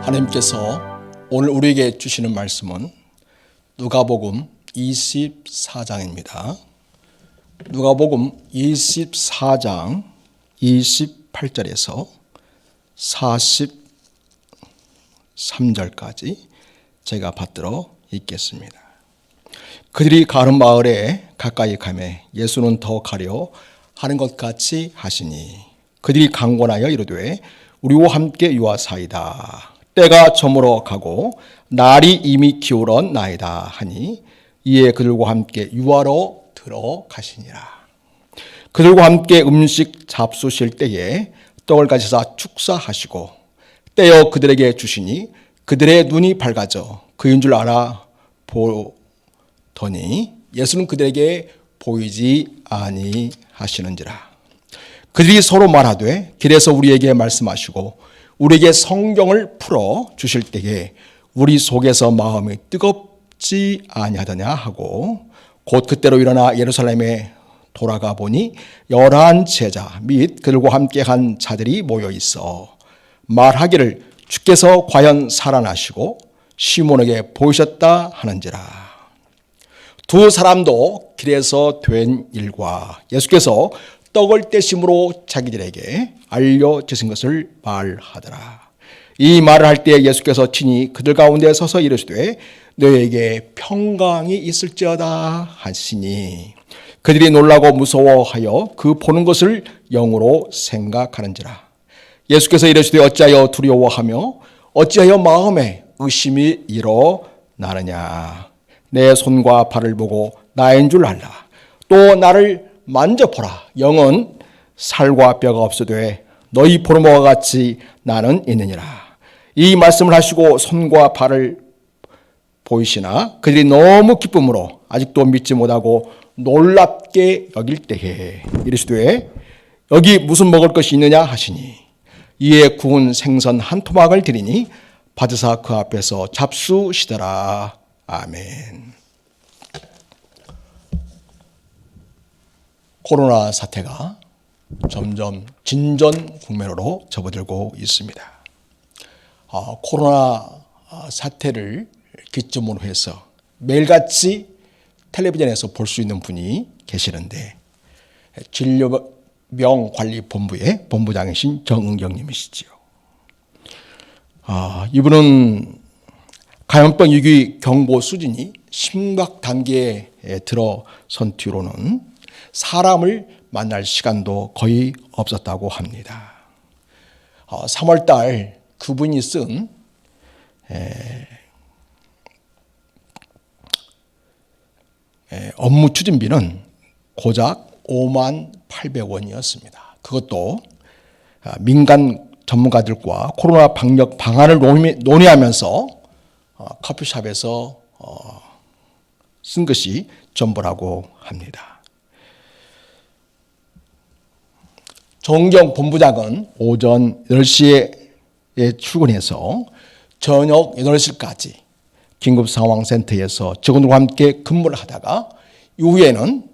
하나님께서 오늘 우리에게 주시는 말씀은 누가복음 24장입니다. 누가복음 24장 28절에서 43절까지 제가 받들어 읽겠습니다. 그들이 가는 마을에 가까이 가매 예수는 더 가려 하는 것 같이 하시니 그들이 강권하여 이르되 우리와 함께 유하사이다. 때가 저물어 가고 날이 이미 기울었나이다 하니 이에 그들과 함께 유하러 들어가시니라. 그들과 함께 음식 잡수실 때에 떡을 가지사 축사하시고 떼어 그들에게 주시니 그들의 눈이 밝아져 그인 줄 알아 보더니 예수는 그들에게 보이지 아니하시는지라. 그들이 서로 말하되 길에서 우리에게 말씀하시고 우리에게 성경을 풀어 주실 때에 우리 속에서 마음이 뜨겁지 아니하더냐 하고 곧 그때로 일어나 예루살렘에 돌아가 보니 11 제자 및 그들과 함께한 자들이 모여 있어 말하기를 주께서 과연 살아나시고 시몬에게 보이셨다 하는지라. 두 사람도 길에서 된 일과 예수께서 떡을 떼심으로 자기들에게 알려주신 것을 말하더라. 이 말을 할 때 예수께서 친히 그들 가운데 서서 이르시되 너에게 평강이 있을지어다 하시니 그들이 놀라고 무서워하여 그 보는 것을 영으로 생각하는지라. 예수께서 이르시되 어찌하여 두려워하며 어찌하여 마음에 의심이 일어나느냐. 내 손과 발을 보고 나인 줄 알라. 또 나를 만져보라. 영은 살과 뼈가 없으되 너희 보는 바와 같이 나는 있느니라. 이 말씀을 하시고 손과 발을 보이시나 그들이 너무 기쁨으로 아직도 믿지 못하고 놀랍게 여길 때에 이르시되 여기 무슨 먹을 것이 있느냐 하시니 이에 구운 생선 한 토막을 드리니 받으사 그 앞에서 잡수시더라. 아멘. 코로나 사태가 점점 진전 국면으로 접어들고 있습니다. 코로나 사태를 기점으로 해서 매일같이 텔레비전에서 볼 수 있는 분이 계시는데 진료병관리본부의 본부장이신 정은경님이시지요. 이분은 감염병 위기 경보 수준이 심각 단계에 들어선 뒤로는 사람을 만날 시간도 거의 없었다고 합니다. 3월 달 그분이 쓴 업무 추진비는 고작 58,800원이었습니다. 그것도 민간 전문가들과 코로나 방역 방안을 논의하면서 커피숍에서 쓴 것이 전부라고 합니다. 정은경 본부장은 오전 10시에 출근해서 저녁 8시까지 긴급상황센터에서 직원들과 함께 근무를 하다가 이후에는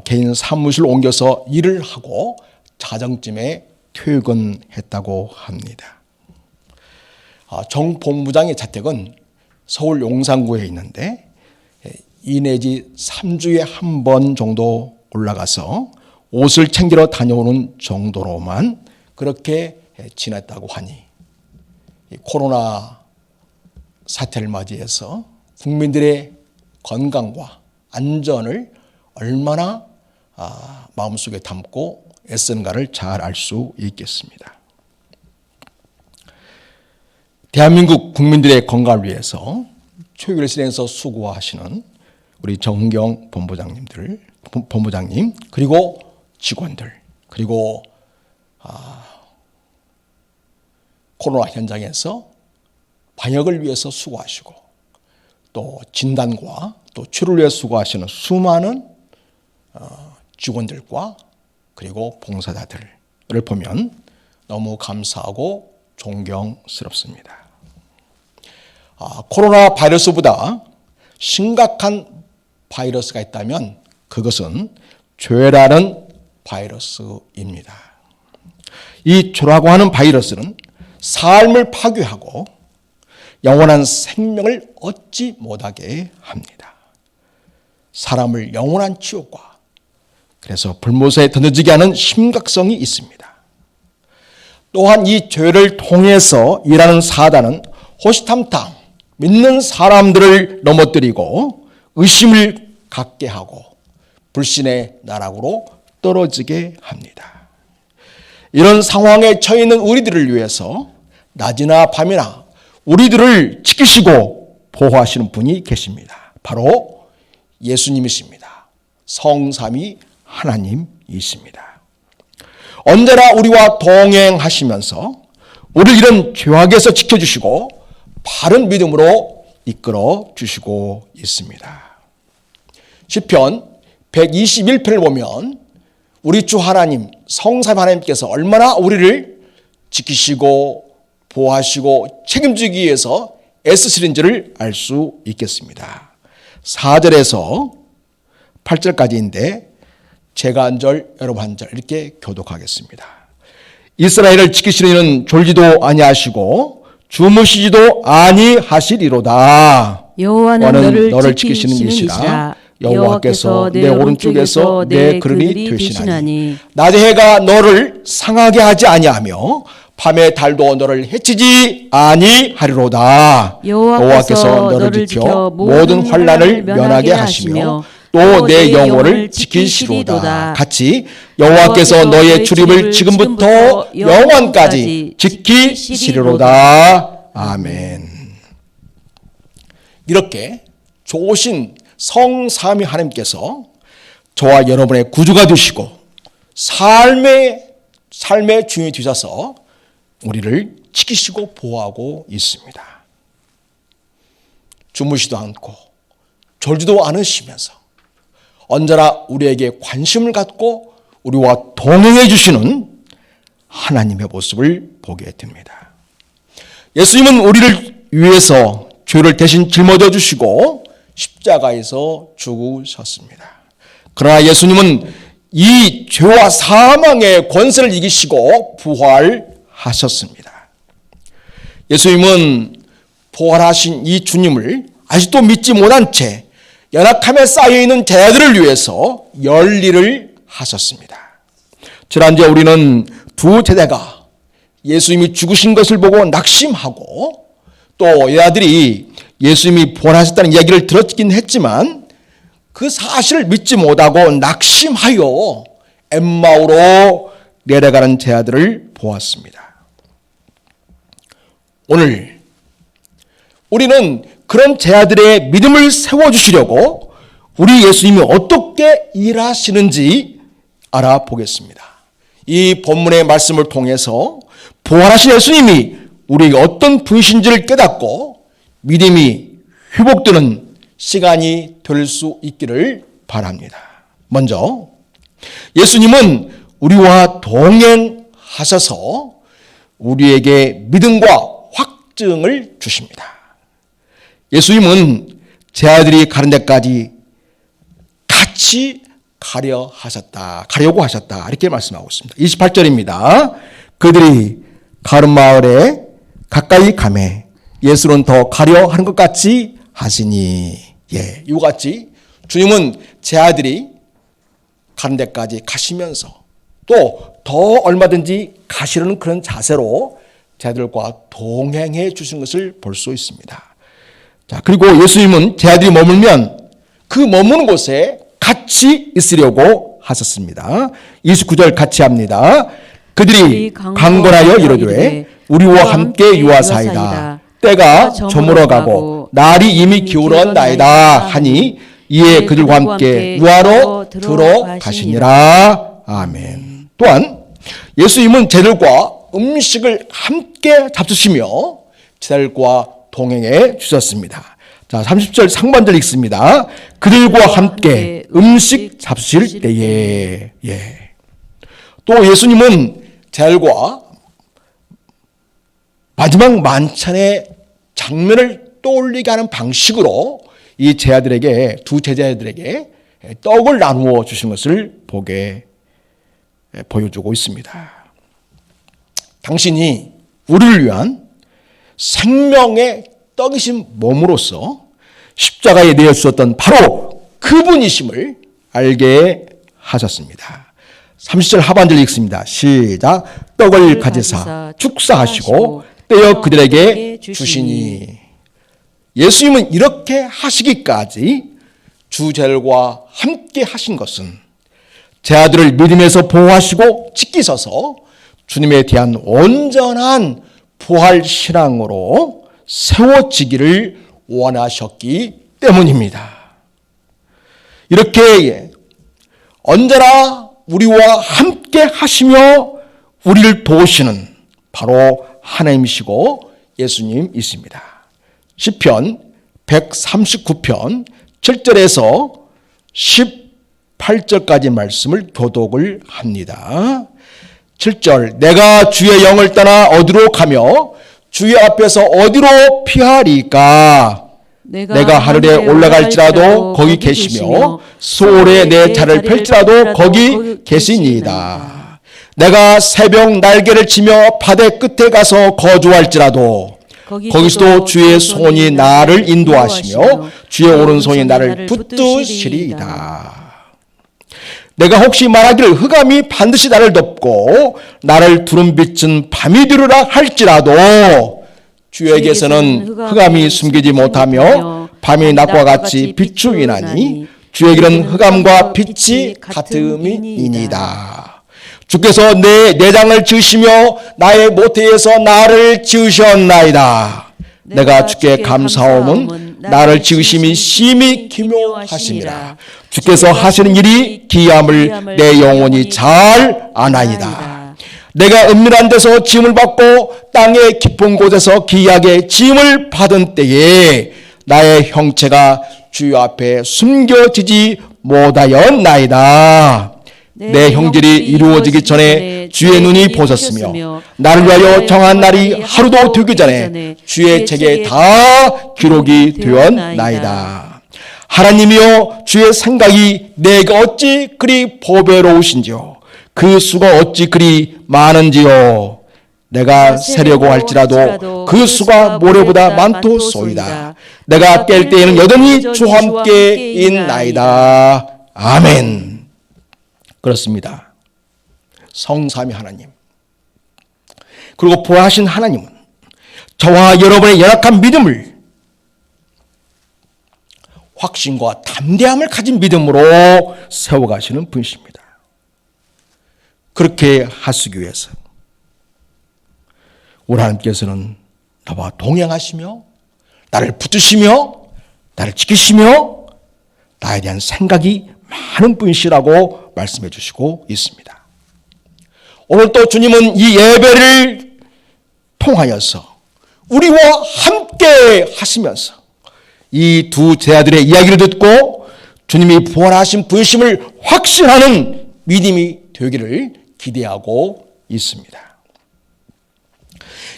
개인 사무실로 옮겨서 일을 하고 자정쯤에 퇴근했다고 합니다. 정 본부장의 자택은 서울 용산구에 있는데 2 내지 3주에 한 번 정도 올라가서 옷을 챙기러 다녀오는 정도로만 그렇게 지냈다고 하니 코로나 사태를 맞이해서 국민들의 건강과 안전을 얼마나 마음속에 담고 애쓰는가를 잘 알 수 있겠습니다. 대한민국 국민들의 건강을 위해서 초유를 실행해서 수고하시는 우리 정은경 본부장님 그리고 직원들 그리고 코로나 현장에서 방역을 위해서 수고하시고 또 진단과 또 치료를 위해 수고하시는 수많은 직원들과 그리고 봉사자들을 보면 너무 감사하고 존경스럽습니다. 코로나 바이러스보다 심각한 바이러스가 있다면 그것은 죄라는 바이러스입니다. 이 죄라고 하는 바이러스는 삶을 파괴하고 영원한 생명을 얻지 못하게 합니다. 사람을 영원한 지옥과 그래서 불못에 던져지게 하는 심각성이 있습니다. 또한 이 죄를 통해서 일하는 사단은 호시탐탐 믿는 사람들을 넘어뜨리고 의심을 갖게 하고 불신의 나락으로 떨어지게 합니다. 이런 상황에 처해 있는 우리들을 위해서 낮이나 밤이나 우리들을 지키시고 보호하시는 분이 계십니다. 바로 예수님이십니다. 성삼위 하나님이십니다. 언제나 우리와 동행하시면서 우리를 이런 죄악에서 지켜주시고 바른 믿음으로 이끌어 주시고 있습니다. 시편 121편을 보면 우리 주 하나님, 성삼위 하나님께서 얼마나 우리를 지키시고 보호하시고 책임지기 위해서 애쓰시는지를 알 수 있겠습니다. 4절에서 8절까지인데 제가 한 절, 여러분 한 절 이렇게 교독하겠습니다. 이스라엘을 지키시는 이는 졸지도 아니하시고 주무시지도 아니하시리로다. 여호와는 너를 지키시는 이시라. 여호와께서 내 오른쪽에서 내 그늘이 되시나니 낮의 해가 너를 상하게 하지 아니하며 밤의 달도 너를 해치지 아니하리로다. 여호와께서 너를 지켜 모든 환난을 면하게 하시며 또 내 영혼을 지키시리로다. 같이 여호와께서 너의 출입을 지금부터 영원까지 지키시리로다. 아멘. 이렇게 좋으신 성삼위 하나님께서 저와 여러분의 구주가 되시고 삶의 주인이 되셔서 우리를 지키시고 보호하고 있습니다. 주무시도 않고 졸지도 않으시면서 언제나 우리에게 관심을 갖고 우리와 동행해 주시는 하나님의 모습을 보게 됩니다. 예수님은 우리를 위해서 죄를 대신 짊어져 주시고 십자가에서 죽으셨습니다. 그러나 예수님은 이 죄와 사망의 권세를 이기시고 부활하셨습니다. 예수님은 부활하신 이 주님을 아직도 믿지 못한 채 연약함에 쌓여있는 제자들을 위해서 열일을 하셨습니다. 지난주에 우리는 두 제자가 예수님이 죽으신 것을 보고 낙심하고 또 제자들이 예수님이 부활하셨다는 이야기를 들었긴 했지만 그 사실을 믿지 못하고 낙심하여 엠마오로 내려가는 제자들을 보았습니다. 오늘 우리는 그런 제자들의 믿음을 세워주시려고 우리 예수님이 어떻게 일하시는지 알아보겠습니다. 이 본문의 말씀을 통해서 부활하신 예수님이 우리에게 어떤 분이신지를 깨닫고 믿음이 회복되는 시간이 될 수 있기를 바랍니다. 먼저 예수님은 우리와 동행하셔서 우리에게 믿음과 확증을 주십니다. 예수님은 제자들이 가는 데까지 같이 가려고 하셨다. 이렇게 말씀하고 있습니다. 28절입니다. 그들이 가른 마을에 가까이 가매 예수는 더 가려 하는 것 같이 하시니. 이와 같이 주님은 제자들이 가는 데까지 가시면서 또 더 얼마든지 가시려는 그런 자세로 제자들과 동행해 주신 것을 볼 수 있습니다. 자, 그리고 예수님은 제자들이 머물면 그 머무는 곳에 같이 있으려고 하셨습니다. 29절 같이 합니다. 그들이 강권하여 이르되 우리와 함께 유하사이다. 때가 저물어가고 날이 이미 기울었나이다 하니 이에 그들과 함께 유하로 들어가시니라. 아멘. 또한 예수님은 제자들과 음식을 함께 잡수시며 제자들과 동행해 주셨습니다. 자, 30절 상반절 읽습니다. 그들과 함께 음식 잡수실 때에. 또 예수님은 제자들과 마지막 만찬의 장면을 떠올리게 하는 방식으로 이 제자들에게, 두 제자들에게 떡을 나누어 주신 것을 보여주고 있습니다. 당신이 우리를 위한 생명의 떡이신 몸으로서 십자가에 내어 주셨던 바로 그분이심을 알게 하셨습니다. 30절 하반절 읽습니다. 시작. 떡을 가지사 축사하시고 떼어 그들에게 주시니. 예수님은 이렇게 하시기까지 주제들과 함께 하신 것은 제자들을 믿음에서 보호하시고 지키셔서 주님에 대한 온전한 부활 신앙으로 세워지기를 원하셨기 때문입니다. 이렇게 언제나 우리와 함께 하시며 우리를 도우시는 바로 하나님이시고 예수님이십니다. 시편 139편 7절에서 18절까지 말씀을 교독을 합니다. 7절 내가 주의 영을 떠나 어디로 가며 주의 앞에서 어디로 피하리까? 내가 하늘에 올라갈지라도 거기 계시며 소홀에 내 차를 펼지라도 거기 계시니이다. 내가 새벽 날개를 치며 바다 끝에 가서 거주할지라도 거기서도 주의 손이 나를 인도하시며 주의 오른손이 나를 붙드시리이다. 내가 혹시 말하기를 흑암이 반드시 나를 덮고 나를 두름 비춘 밤이 되리라 할지라도 주에게서는 흑암이 숨기지 못하며 밤이 낮과 같이 비추이나니 주에게는 흑암과 빛이 같음이니이다. 주께서 내 내장을 지으시며 나의 모태에서 나를 지으셨나이다. 내가 주께 감사함은 나를 지으심이 심히 기묘하심이라. 주께서 하시는 일이 기이함을 내 영혼이 잘 아나이다. 내가 은밀한 데서 지음을 받고 땅의 깊은 곳에서 기이하게 지음을 받은 때에 나의 형체가 주의 앞에 숨겨지지 못하였나이다. 내 형질이 이루어지기 전에 주의 눈이 보셨으며 나를 위하여 정한 날이 하루도 되기 전에 주의 책에 다 기록이 되었나이다. 하나님이여 주의 생각이 내가 어찌 그리 보배로우신지요 그 수가 어찌 그리 많은지요. 내가 세려고 할지라도 그 수가 모래보다 많도소이다. 내가 깰 때에는 여전히 주와 함께 있나이다. 아멘. 그렇습니다. 성삼위 하나님 그리고 부활하신 하나님은 저와 여러분의 연약한 믿음을 확신과 담대함을 가진 믿음으로 세워가시는 분이십니다. 그렇게 하시기 위해서 우리 하나님께서는 나와 동행하시며 나를 붙드시며 나를 지키시며 나에 대한 생각이 많은 분이시라고 말씀해 주시고 있습니다. 오늘 또 주님은 이 예배를 통하여서 우리와 함께 하시면서 이 두 제자들의 이야기를 듣고 주님이 부활하신 분심을 확신하는 믿음이 되기를 기대하고 있습니다.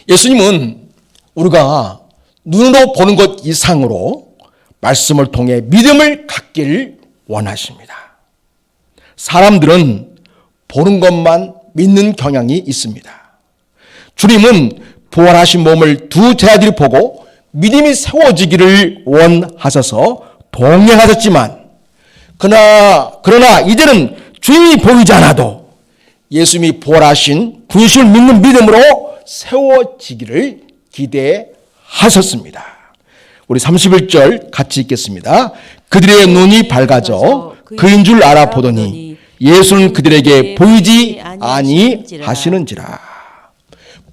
예수님은 우리가 눈으로 보는 것 이상으로 말씀을 통해 믿음을 갖기를 원하십니다. 사람들은 보는 것만 믿는 경향이 있습니다. 주님은 부활하신 몸을 두 제자들이 보고 믿음이 세워지기를 원하셔서 동행하셨지만 그러나 이제는 주님이 보이지 않아도 예수님이 부활하신 분심을 믿는 믿음으로 세워지기를 기대하셨습니다. 우리 31절 같이 읽겠습니다. 그들의 눈이 밝아져 그인 줄 알아보더니 예수는 그들에게 보이지 아니하시는지라.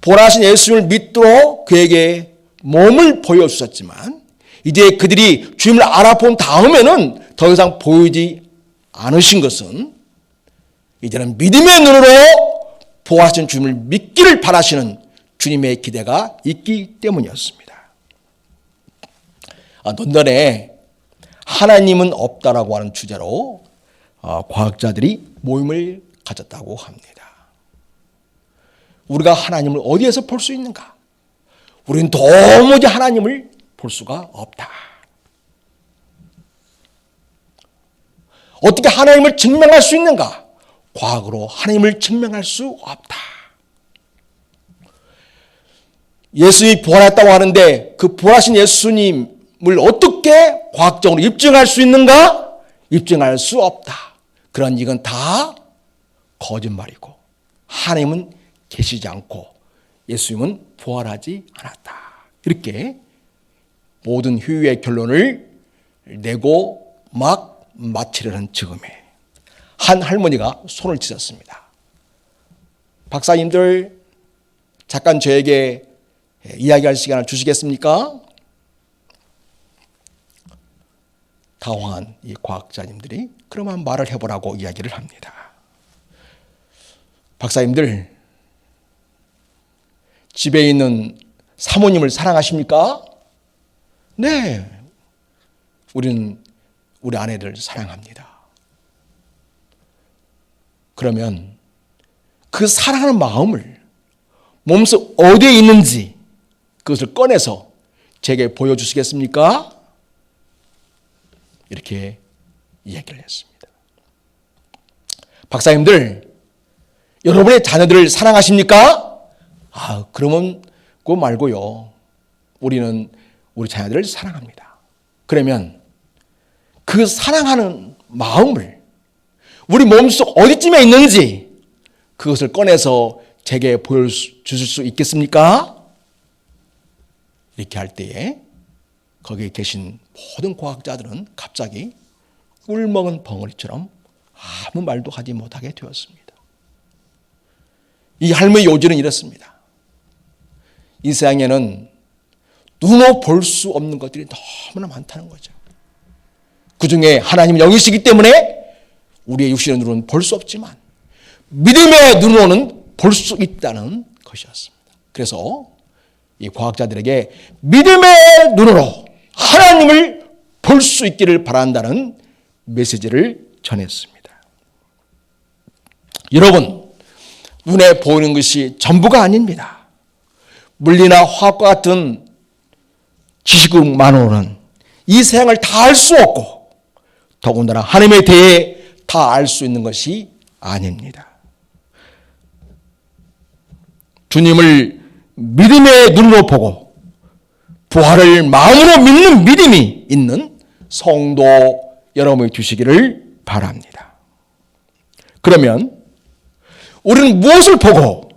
부활하신 예수님을 믿도록 그에게 몸을 보여주셨지만 이제 그들이 주님을 알아본 다음에는 더 이상 보이지 않으신 것은 이제는 믿음의 눈으로 부활하신 주님을 믿기를 바라시는 주님의 기대가 있기 때문이었습니다. 런던에 하나님은 없다라고 하는 주제로 과학자들이 모임을 가졌다고 합니다. 우리가 하나님을 어디에서 볼 수 있는가? 우리는 도무지 하나님을 볼 수가 없다. 어떻게 하나님을 증명할 수 있는가? 과학으로 하나님을 증명할 수 없다. 예수님이 부활했다고 하는데 그 부활하신 예수님을 어떻게 과학적으로 입증할 수 있는가? 입증할 수 없다. 그런 이건 다 거짓말이고 하나님은 계시지 않고 예수님은 부활하지 않았다. 이렇게 모든 후유의 결론을 내고 막 마치려는 즈음에 한 할머니가 손을 치셨습니다. 박사님들 잠깐 저에게 이야기할 시간을 주시겠습니까? 당황한 이 과학자님들이 그러면 말을 해보라고 이야기를 합니다. 박사님들, 집에 있는 사모님을 사랑하십니까? 네, 우리는 우리 아내를 사랑합니다. 그러면 그 사랑하는 마음을 몸속 어디에 있는지 그것을 꺼내서 제게 보여주시겠습니까? 이렇게 이야기를 했습니다. 박사님들, 여러분의 자녀들을 사랑하십니까? 그러면 그거 말고요. 우리는 우리 자녀들을 사랑합니다. 그러면 그 사랑하는 마음을 우리 몸속 어디쯤에 있는지 그것을 꺼내서 제게 보여주실 수 있겠습니까? 이렇게 할 때에 거기에 계신 모든 과학자들은 갑자기 꿀먹은 벙어리처럼 아무 말도 하지 못하게 되었습니다. 이 할머니 요지는 이렇습니다. 이 세상에는 눈으로 볼 수 없는 것들이 너무나 많다는 거죠. 그 중에 하나님은 영이시기 때문에 우리의 육신의 눈으로는 볼 수 없지만 믿음의 눈으로는 볼 수 있다는 것이었습니다. 그래서 이 과학자들에게 믿음의 눈으로 하나님을 볼 수 있기를 바란다는 메시지를 전했습니다. 여러분, 눈에 보이는 것이 전부가 아닙니다. 물리나 화학과 같은 지식만으로는 이 세상을 다 알 수 없고 더군다나 하나님에 대해 다 알 수 있는 것이 아닙니다. 주님을 믿음의 눈으로 보고 부활을 마음으로 믿는 믿음이 있는 성도 여러분이 되시기를 바랍니다. 그러면 우리는 무엇을 보고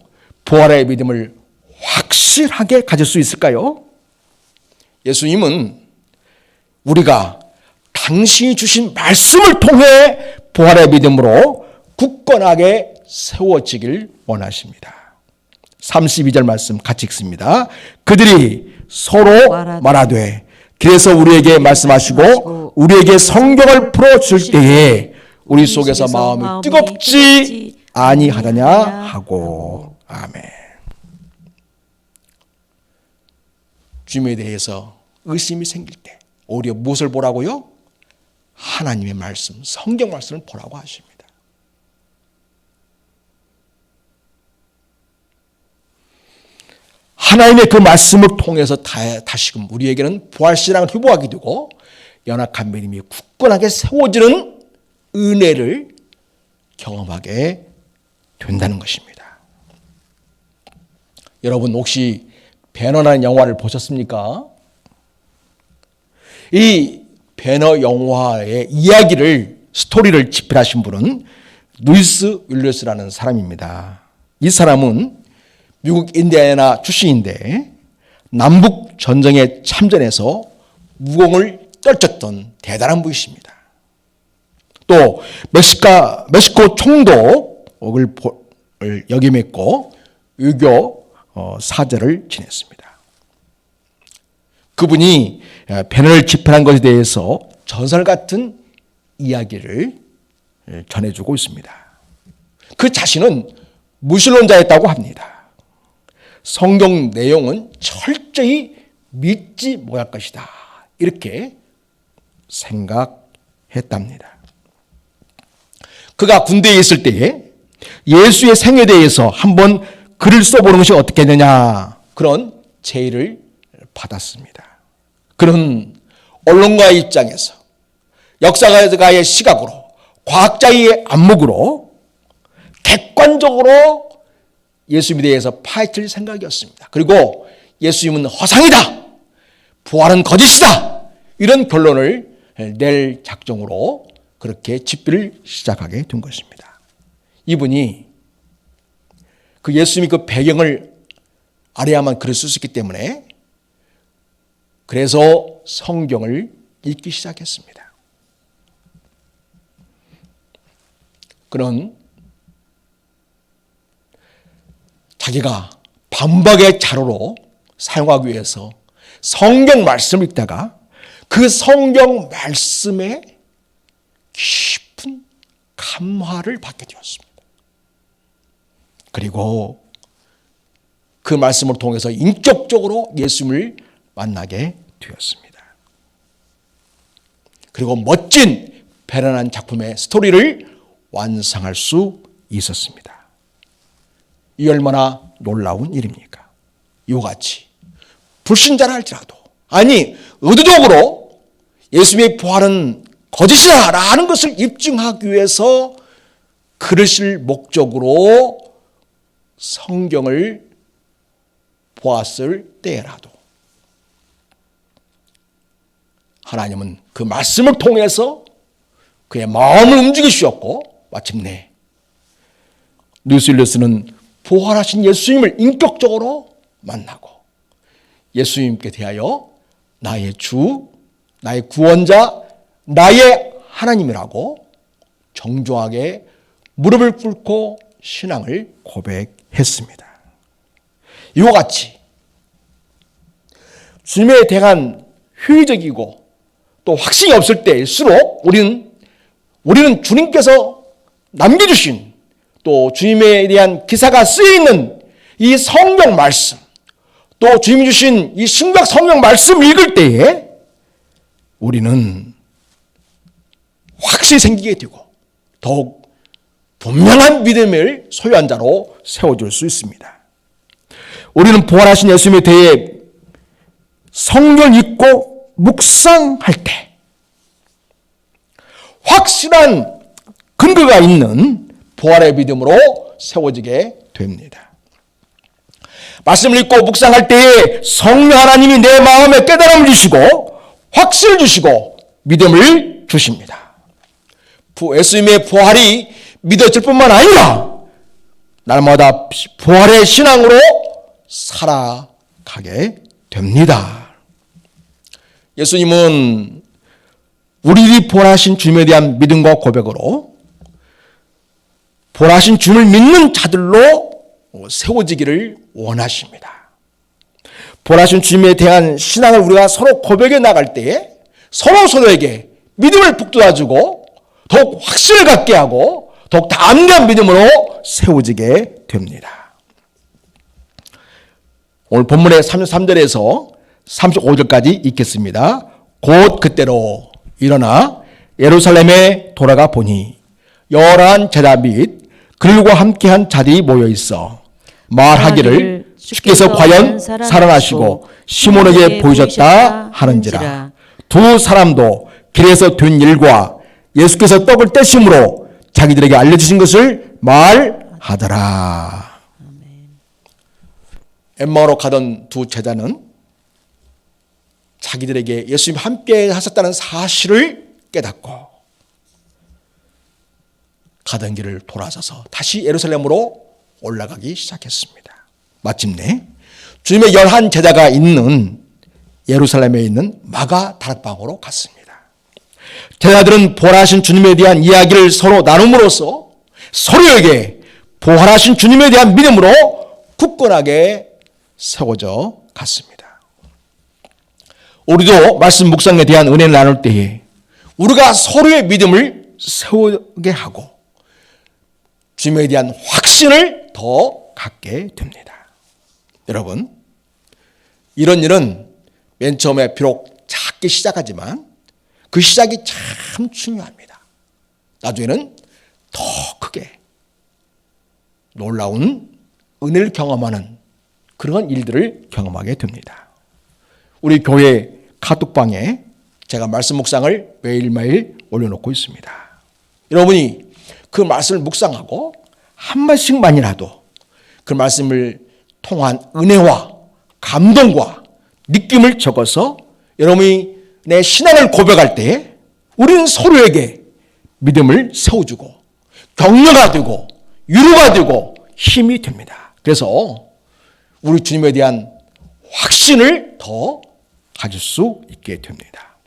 부활의 믿음을 확실하게 가질 수 있을까요? 예수님은 우리가 당신이 주신 말씀을 통해 부활의 믿음으로 굳건하게 세워지길 원하십니다. 32절 말씀 같이 읽습니다. 그들이 서로 말하되 그래서 우리에게 말씀하시고 우리에게 성경을 풀어줄 때에 우리 속에서 마음이 뜨겁지 아니하더냐 하고. 아멘. 주님에 대해서 의심이 생길 때 오히려 무엇을 보라고요? 하나님의 말씀, 성경 말씀을 보라고 하십니다. 하나님의 그 말씀을 통해서 다시금 우리에게는 부활신앙을 회복하게 되고 연약한 믿음이 굳건하게 세워지는 은혜를 경험하게 된다는 것입니다. 여러분 혹시 배너라는 영화를 보셨습니까? 이 배너 영화의 스토리를 집필하신 분은 루이스 윌리엄스라는 사람입니다. 이 사람은 미국 인디애나 출신인데 남북 전쟁에 참전해서 무공을 떨쳤던 대단한 분이십니다. 또 멕시코 총독을 역임했고 유교 사제를 지냈습니다. 그분이 배너를 집필한 것에 대해서 전설 같은 이야기를 전해주고 있습니다. 그 자신은 무신론자였다고 합니다. 성경 내용은 철저히 믿지 못할 것이다. 이렇게 생각했답니다. 그가 군대에 있을 때에 예수의 생애에 대해서 한번 글을 써보는 것이 어떻겠느냐 그런 제의를 받았습니다. 그는 언론가의 입장에서 역사가의 시각으로 과학자의 안목으로 객관적으로 예수님에 대해서 파헤칠 생각이었습니다. 그리고 예수님은 허상이다, 부활은 거짓이다, 이런 결론을 낼 작정으로 그렇게 집회를 시작하게 된 것입니다. 이분이 그 예수님이 그 배경을 알아야만 글을 쓸 수 있기 때문에 그래서 성경을 읽기 시작했습니다. 그는 자기가 반박의 자료로 사용하기 위해서 성경 말씀을 읽다가 그 성경 말씀에 깊은 감화를 받게 되었습니다. 그리고 그 말씀을 통해서 인격적으로 예수님을 만나게 되었습니다. 그리고 멋진 배련한 작품의 스토리를 완성할 수 있었습니다. 이 얼마나 놀라운 일입니까? 이와 같이 불신자라 할지라도, 아니 의도적으로 예수님의 부활은 거짓이다라는 것을 입증하기 위해서 글을 쓸 목적으로 성경을 보았을 때라도 하나님은 그 말씀을 통해서 그의 마음을 움직이셨고 마침내 뉴실리스는 부활하신 예수님을 인격적으로 만나고 예수님께 대하여 나의 주, 나의 구원자, 나의 하나님이라고 정중하게 무릎을 꿇고 신앙을 고백했습니다. 이와 같이 주님에 대한 회의적이고 또 확신이 없을 때일수록 우리는 주님께서 남겨주신 또 주님에 대한 기사가 쓰여있는 이 성경 말씀, 또 주님이 주신 이 신약 성경 말씀 읽을 때에 우리는 확신이 생기게 되고 더욱 분명한 믿음을 소유한 자로 세워줄 수 있습니다. 우리는 부활하신 예수님에 대해 성경을 읽고 묵상할 때 확실한 근거가 있는 부활의 믿음으로 세워지게 됩니다. 말씀을 읽고 묵상할 때에 성령 하나님이 내 마음에 깨달음을 주시고 확신을 주시고 믿음을 주십니다. 예수님의 부활이 믿어질 뿐만 아니라 날마다 부활의 신앙으로 살아가게 됩니다. 예수님은 우리들이 부활하신 주님에 대한 믿음과 고백으로 부활하신 주님을 믿는 자들로 세워지기를 원하십니다. 부활하신 주님에 대한 신앙을 우리가 서로 고백해 나갈 때에 서로에게 믿음을 북돋아주고 더욱 확신을 갖게 하고 더욱 담대한 믿음으로 세워지게 됩니다. 오늘 본문의 33절에서 35절까지 읽겠습니다. 곧 그때로 일어나 예루살렘에 돌아가 보니 열한 제자 및 그들과 함께한 자들이 모여 있어 말하기를 주께서 과연 살아나시고 시몬에게 보이셨다 하는지라. 두 사람도 길에서 된 일과 예수께서 떡을 떼심으로 자기들에게 알려주신 것을 말하더라. 엠마오로 가던 두 제자는 자기들에게 예수님 함께 하셨다는 사실을 깨닫고 가던 길을 돌아서서 다시 예루살렘으로 올라가기 시작했습니다. 마침내 주님의 11 제자가 있는 예루살렘에 있는 마가 다락방으로 갔습니다. 제자들은 부활하신 주님에 대한 이야기를 서로 나눔으로써 서로에게 부활하신 주님에 대한 믿음으로 굳건하게 세워져 갔습니다. 우리도 말씀 묵상에 대한 은혜를 나눌 때에 우리가 서로의 믿음을 세우게 하고 주님에 대한 확신을 더 갖게 됩니다. 여러분, 이런 일은 맨 처음에 비록 작게 시작하지만 그 시작이 참 중요합니다. 나중에는 더 크게 놀라운 은혜를 경험하는 그런 일들을 경험하게 됩니다. 우리 교회 카톡방에 제가 말씀 묵상을 매일매일 올려놓고 있습니다. 여러분이 그 말씀을 묵상하고 한 말씩만이라도 그 말씀을 통한 은혜와 감동과 느낌을 적어서 여러분이 내 신앙을 고백할 때 우리는 서로에게 믿음을 세워주고 격려가 되고 위로가 되고 힘이 됩니다. 그래서 우리 주님에 대한 확신을 더 가질 수 있게 됩니다.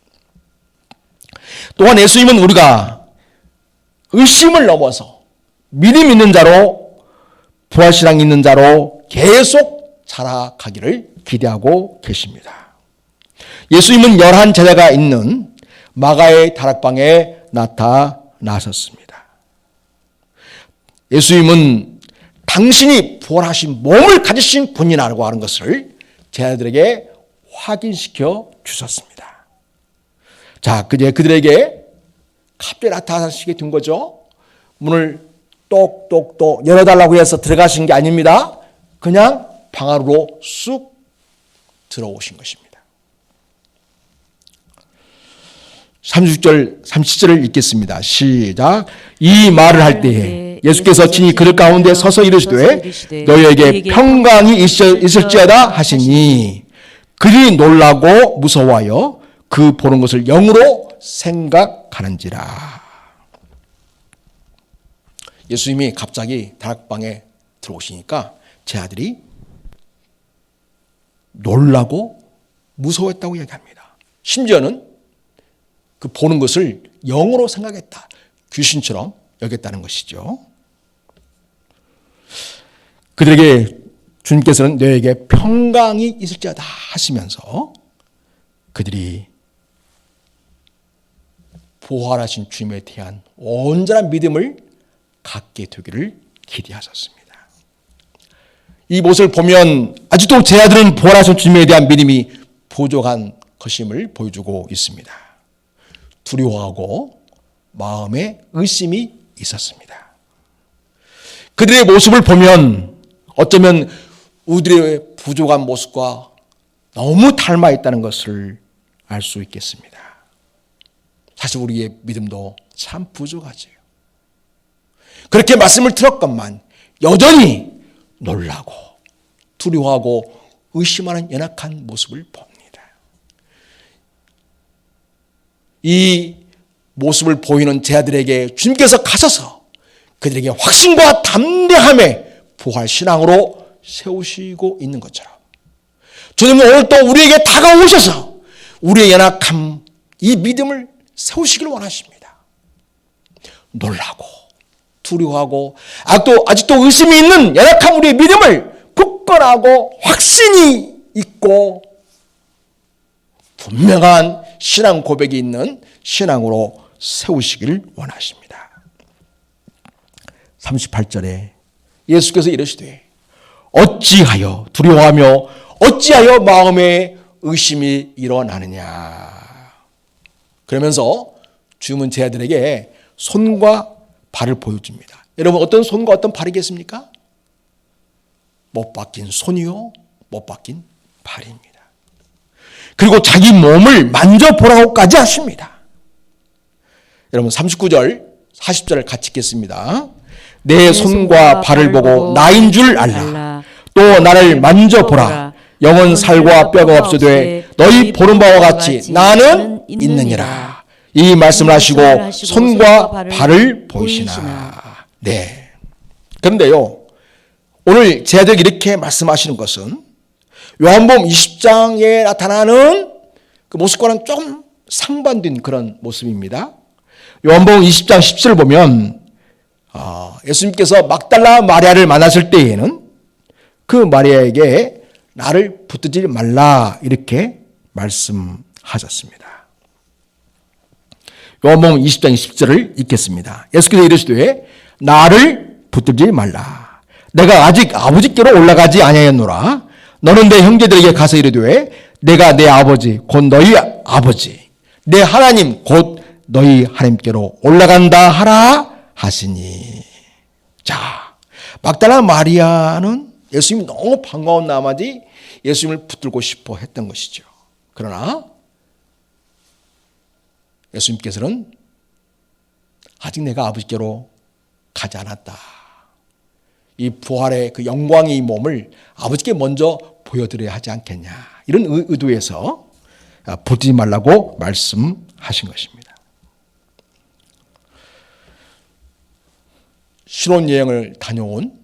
또한 예수님은 우리가 의심을 넘어서 믿음 있는 자로 부활신앙 있는 자로 계속 자라가기를 기대하고 계십니다. 예수님은 11 제자가 있는 마가의 다락방에 나타나셨습니다. 예수님은 당신이 부활하신 몸을 가지신 분이라고 하는 것을 제자들에게 확인시켜 주셨습니다. 자, 그제 그들에게 갑자기 나타나시게 된 거죠. 문을 똑똑똑 열어달라고 해서 들어가신 게 아닙니다. 그냥 방 안으로 쑥 들어오신 것입니다. 36절, 37절을 읽겠습니다. 시작. 이 말을 할 때에 예수께서 친히 그들 가운데 서서 이르시되 너희에게 평강이 있을지어다 하시니 그들이 놀라고 무서워하여 그 보는 것을 영으로 생각하는지라. 예수님이 갑자기 다락방에 들어오시니까 제 아들이 놀라고 무서워했다고 이야기합니다. 심지어는 그 보는 것을 영으로 생각했다. 귀신처럼 여겼다는 것이죠. 그들에게 주님께서는 너에게 평강이 있을지어다 하시면서 그들이 부활하신 주님에 대한 온전한 믿음을 갖게 되기를 기대하셨습니다. 이 모습을 보면 아직도 제 아들은 부활하신 주님에 대한 믿음이 부족한 것임을 보여주고 있습니다. 두려워하고 마음에 의심이 있었습니다. 그들의 모습을 보면 어쩌면 우리들의 부족한 모습과 너무 닮아 있다는 것을 알 수 있겠습니다. 사실 우리의 믿음도 참 부족하지요. 그렇게 말씀을 들었건만 여전히 놀라고 두려워하고 의심하는 연약한 모습을 봅니다. 이 모습을 보이는 제 아들에게 주님께서 가셔서 그들에게 확신과 담대함의 부활 신앙으로 세우시고 있는 것처럼 주님은 오늘 또 우리에게 다가오셔서 우리의 연약함, 이 믿음을 세우시기를 원하십니다. 놀라고 두려워하고 아직도 의심이 있는 연약한 우리의 믿음을 굳건하고 확신이 있고 분명한 신앙 고백이 있는 신앙으로 세우시기를 원하십니다. 38절에 예수께서 이르시되 어찌하여 두려워하며 어찌하여 마음에 의심이 일어나느냐. 그러면서 주님은 제 아들에게 손과 발을 보여줍니다. 여러분 어떤 손과 어떤 발이겠습니까? 못 박힌 손이요 못 박힌 발입니다. 그리고 자기 몸을 만져보라고까지 하십니다. 여러분 39절 40절을 같이 읽겠습니다. 내 손과 발을 보고 나인 줄 알라. 또 나를 만져보라. 영은 살과 뼈가 없어되 너희 보는 바와 같이 나는 있느니라. 이 말씀을 하시고 손과 발을 보이시나. 네. 그런데요, 오늘 제 아들에게 이렇게 말씀하시는 것은 요한복음 20장에 나타나는 그 모습과는 좀 상반된 그런 모습입니다. 요한복음 20장 10절을 보면 예수님께서 막달라 마리아를 만났을 때에는 그 마리아에게 나를 붙들지 말라 이렇게 말씀하셨습니다. 요한복음 20장 10절을 읽겠습니다. 예수께서 이르시되 나를 붙들지 말라. 내가 아직 아버지께로 올라가지 아니하였노라. 너는 내 형제들에게 가서 이르되 내가 내 아버지 곧 너희 아버지 내 하나님 곧 너희 하나님께로 올라간다 하라 하시니. 자, 막달라 마리아는 예수님이 너무 반가운 나머지 예수님을 붙들고 싶어 했던 것이죠. 그러나 예수님께서는 아직 내가 아버지께로 가지 않았다. 이 부활의 그 영광의 이 몸을 아버지께 먼저 보여드려야 하지 않겠냐. 이런 의도에서 부르지 말라고 말씀하신 것입니다. 신혼여행을 다녀온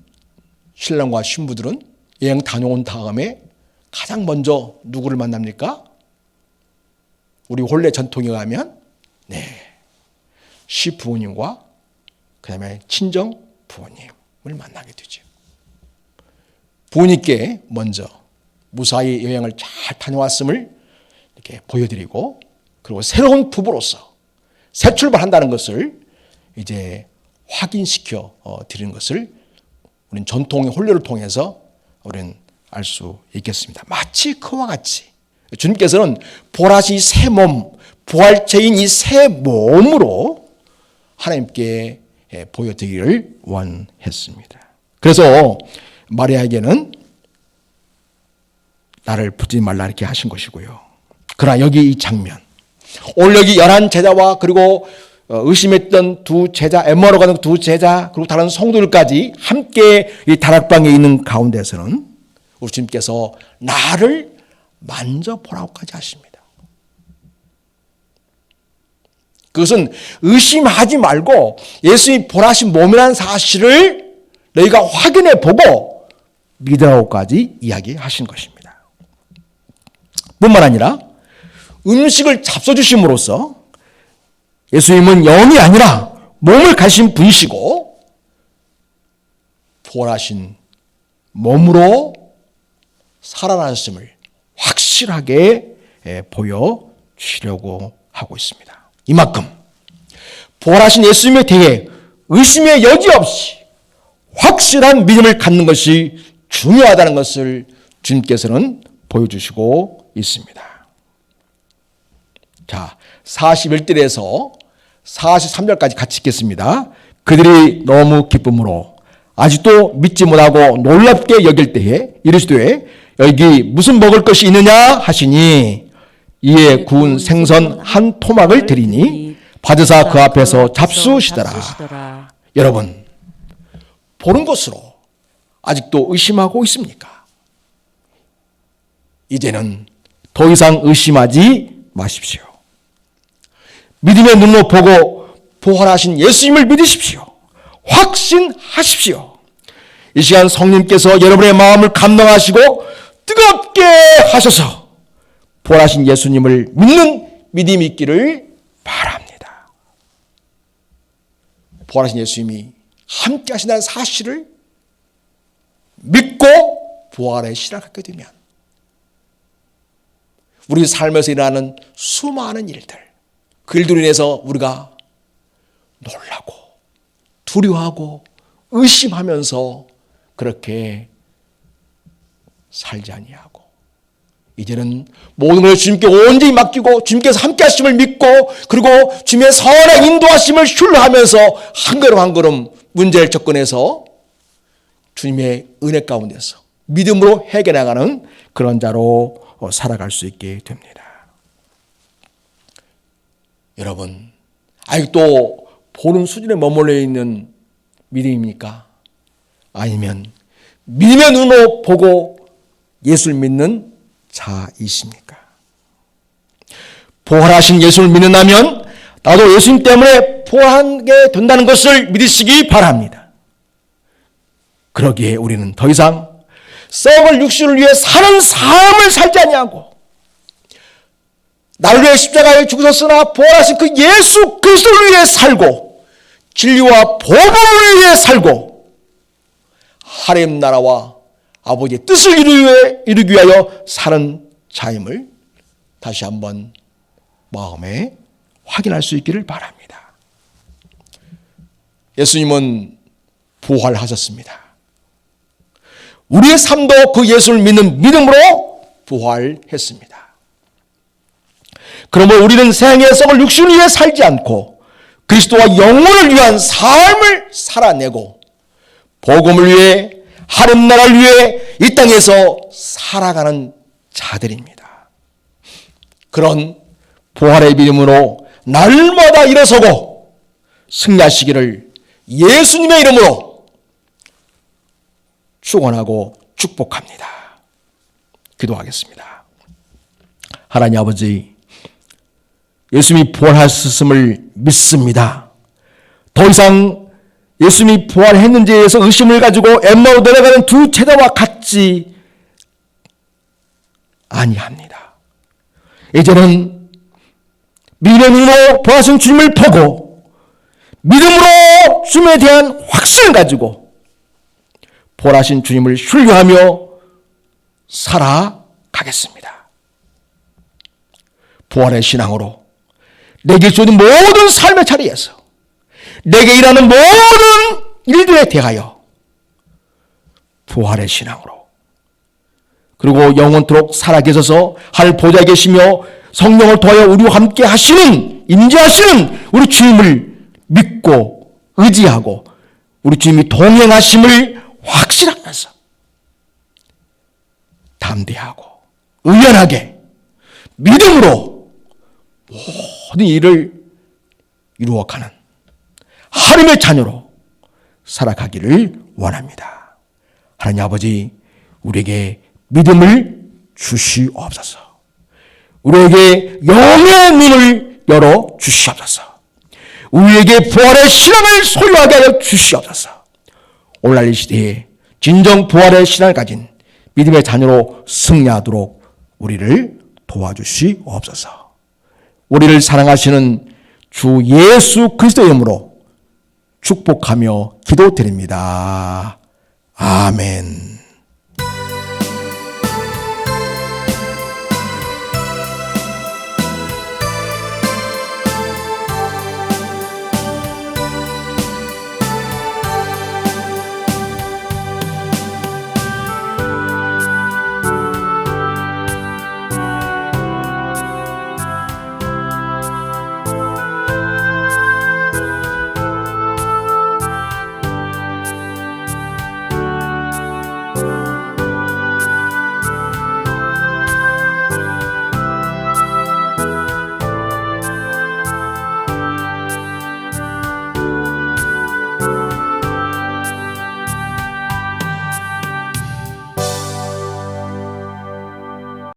신랑과 신부들은 여행 다녀온 다음에 가장 먼저 누구를 만납니까? 우리 혼례 전통에 가면 시부모님과 그 다음에 친정 부모님을 만나게 되죠. 부모님께 먼저 무사히 여행을 잘 다녀왔음을 이렇게 보여드리고, 그리고 새로운 부부로서 새 출발한다는 것을 이제 확인시켜 드리는 것을 우리는 전통의 혼례를 통해서 우리는 알 수 있겠습니다. 마치 그와 같이 주님께서는 보라시 새 몸, 부활체인 이 새 몸으로 하나님께 보여드리기를 원했습니다. 그래서 마리아에게는 나를 부르지 말라 이렇게 하신 것이고요. 그러나 여기 이 장면, 오늘 여기 11 제자와 그리고 의심했던 두 제자, 엠마오로 가는 두 제자, 그리고 다른 성도들까지 함께 이 다락방에 있는 가운데서는 우리 주님께서 나를 만져보라고까지 하십니다. 그것은 의심하지 말고 예수님이 보라신 몸이라는 사실을 너희가 확인해 보고 믿으라고까지 이야기하신 것입니다. 뿐만 아니라 음식을 잡숴주심으로써 예수님은 영이 아니라 몸을 가신 분이시고 부활하신 몸으로 살아나셨음을 확실하게 보여주시려고 하고 있습니다. 이만큼 부활하신 예수님에 대해 의심의 여지 없이 확실한 믿음을 갖는 것이 중요하다는 것을 주님께서는 보여주시고 있습니다. 자, 41절에서 43절까지 같이 읽겠습니다. 그들이 너무 기쁨으로 아직도 믿지 못하고 놀랍게 여길 때에 이르시되 여기 무슨 먹을 것이 있느냐 하시니 이에 구운 생선 한 토막을 드리니 받으사 그 앞에서 잡수시더라. 여러분, 보는 것으로 아직도 의심하고 있습니까? 이제는 더 이상 의심하지 마십시오. 믿음의 눈으로 보고 부활하신 예수님을 믿으십시오. 확신하십시오. 이 시간 성령님께서 여러분의 마음을 감동하시고 뜨겁게 하셔서 부활하신 예수님을 믿는 믿음이 있기를 바랍니다. 부활하신 예수님이 함께 하신다는 사실을 믿고 부활의 실을 갖게 되면 우리 삶에서 일어나는 수많은 일들, 그 일들로 인해서 우리가 놀라고 두려워하고 의심하면서 그렇게 살지 아니하고 이제는 모든 것을 주님께 온전히 맡기고 주님께서 함께 하심을 믿고 그리고 주님의 선한 인도하심을 신뢰하면서 한 걸음 한 걸음 문제를 접근해서 주님의 은혜 가운데서 믿음으로 해결해나가는 그런 자로 살아갈 수 있게 됩니다. 여러분, 아직도 보는 수준에 머물러 있는 믿음입니까? 아니면 믿음의 눈으로 보고 예수를 믿는 자이십니까? 부활하신 예수를 믿는다면 나도 예수님 때문에 부활하게 된다는 것을 믿으시기 바랍니다. 그러기에 우리는 더 이상 썩을 육신을 위해 사는 삶을 살지 아니하고 나를 위해 십자가에 죽으셨으나 부활하신 그 예수 그리스도를 위해 살고 진리와 복음을 위해 살고 하나님 나라와 아버지의 뜻을 이루기 위하여 사는 자임을 다시 한번 마음에 확인할 수 있기를 바랍니다. 예수님은 부활하셨습니다. 우리의 삶도 그 예수를 믿는 믿음으로 부활했습니다. 그러므로 우리는 세상의 썩을 육신을 위해 살지 않고 그리스도와 영혼을 위한 삶을 살아내고 복음을 위해 하나님 나라를 위해 이 땅에서 살아가는 자들입니다. 그런 부활의 믿음으로 날마다 일어서고 승리하시기를 예수님의 이름으로 축원하고 축복합니다. 기도하겠습니다. 하나님 아버지, 예수님이 부활하셨음을 믿습니다. 더 이상 예수님이 부활했는지에 대해서 의심을 가지고 엠마오 내려가는 두 제자와 같지 아니합니다. 이제는 믿음으로 부활하신 주님을 보고 믿음으로 주님에 대한 확신을 가지고 부활하신 주님을 신뢰하며 살아가겠습니다. 부활의 신앙으로 내게 주어진 모든 삶의 자리에서 내게 일하는 모든 일들에 대하여 부활의 신앙으로, 그리고 영원토록 살아계셔서 하늘 보좌에 계시며 성령을 통하여 우리와 함께 하시는, 임재하시는 우리 주님을 믿고 의지하고 우리 주님이 동행하심을 확신하면서 담대하고 의연하게 믿음으로 모든 일을 이루어가는 하나님의 자녀로 살아가기를 원합니다. 하나님 아버지, 우리에게 믿음을 주시옵소서. 우리에게 영의 눈을 열어 주시옵소서. 우리에게 부활의 신앙을 소유하게 하여 주시옵소서. 오늘날 이 시대에 진정 부활의 신앙을 가진 믿음의 자녀로 승리하도록 우리를 도와주시옵소서. 우리를 사랑하시는 주 예수 그리스도의 이름으로 축복하며 기도드립니다. 아멘.